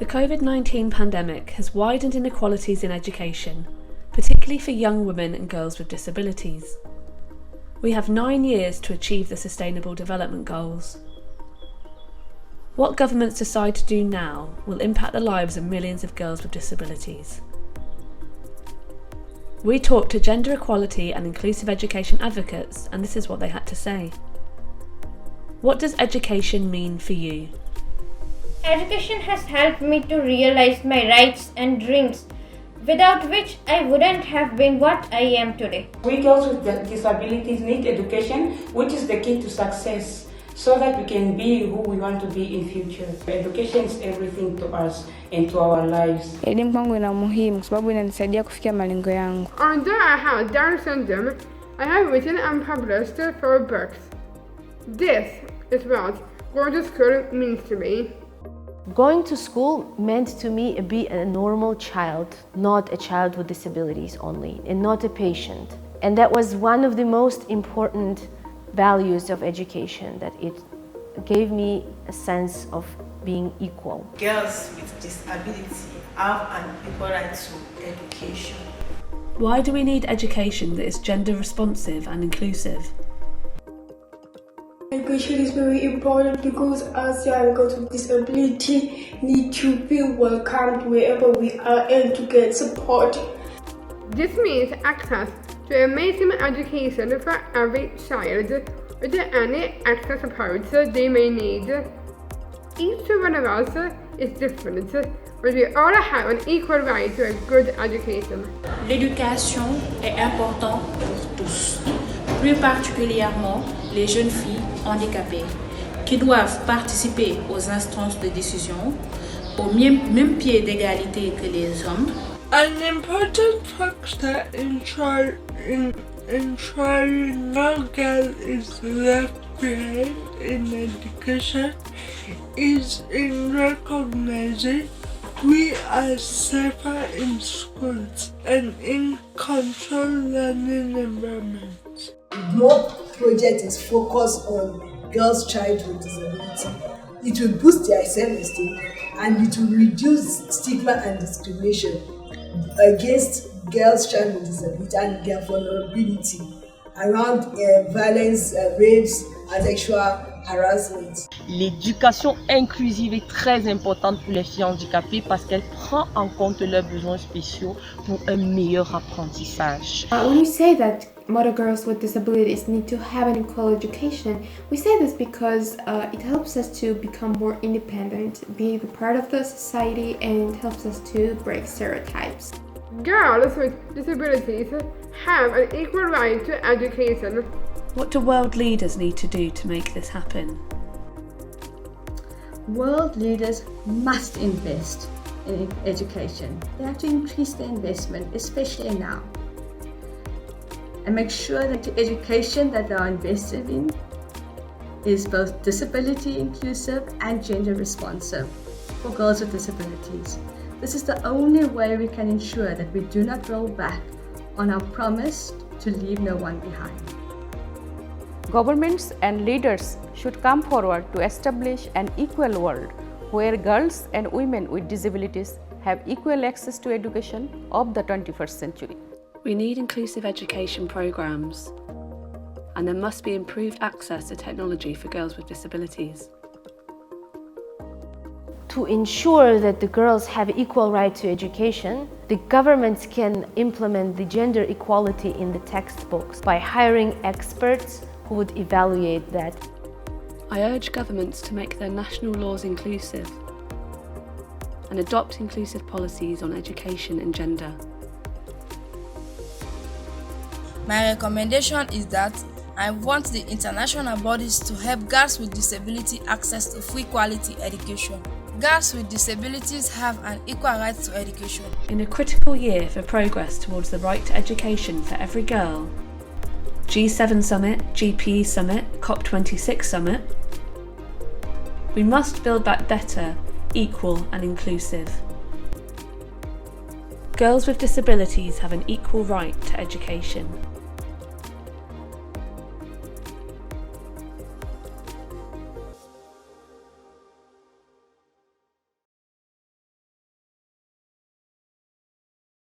The COVID-19 pandemic has widened inequalities in education, particularly for young women and girls with disabilities. We have 9 years to achieve the Sustainable Development Goals. What governments decide to do now will impact the lives of millions of girls with disabilities. We talked to gender equality and inclusive education advocates, and this is what they had to say. What does education mean for you? Education has helped me to realize my rights and dreams, without which I wouldn't have been what I am today. We girls with disabilities need education, which is the key to success, so that we can be who we want to be in future. Education is everything to us and to our lives. Elimu kwangu ina muhimu kwa sababu inanisaidia kufikia malengo yangu. Although I have Down syndrome, I have written and published 4 books. This is what going to school means to me. Going to school meant to me be a normal child, not a child with disabilities only, and not a patient. And that was one of the most important values of education, that it gave me a sense of being equal. Girls with disability have an equal right to education. Why do we need education that is gender responsive and inclusive? Education is very important because us young girls with disability need to feel welcomed wherever we are and to get support. This means access to amazing education for every child with any extra support they may need. Each one of us is different, but we all have an equal right to a good education. L'éducation est importante pour tous, plus particulièrement les jeunes filles handicapées, qui doivent participer aux instances de décision au même pied d'égalité que les hommes. An important factor in ensuring no girl is left behind in education is in recognizing we are safer in schools and in controlled learning environments. More project is focused on girls' child with disability. It will boost their self-esteem and it will reduce stigma and discrimination against girls' child with disability and their vulnerability around violence, rapes, and sexual harassment. L'éducation inclusive est très importante pour les filles handicapées parce qu'elle prend en compte leurs besoins spéciaux pour un meilleur apprentissage. When we say that mother girls with disabilities need to have an equal education, we say this because it helps us to become more independent, be a part of the society, and helps us to break stereotypes. Girls with disabilities have an equal right to education. What do world leaders need to do to make this happen? World leaders must invest in education. They have to increase their investment, especially now, and make sure that the education that they are invested in is both disability inclusive and gender responsive for girls with disabilities. This is the only way we can ensure that we do not roll back on our promise to leave no one behind. Governments and leaders should come forward to establish an equal world where girls and women with disabilities have equal access to education of the 21st century. We need inclusive education programs, and there must be improved access to technology for girls with disabilities. To ensure that the girls have equal right to education, the governments can implement the gender equality in the textbooks by hiring experts who would evaluate that. I urge governments to make their national laws inclusive and adopt inclusive policies on education and gender. My recommendation is that I want the international bodies to help girls with disability access to free quality education. Girls with disabilities have an equal right to education. In a critical year for progress towards the right to education for every girl, G7 Summit, GPE Summit, COP26 Summit, we must build back better, equal and inclusive. Girls with disabilities have an equal right to education.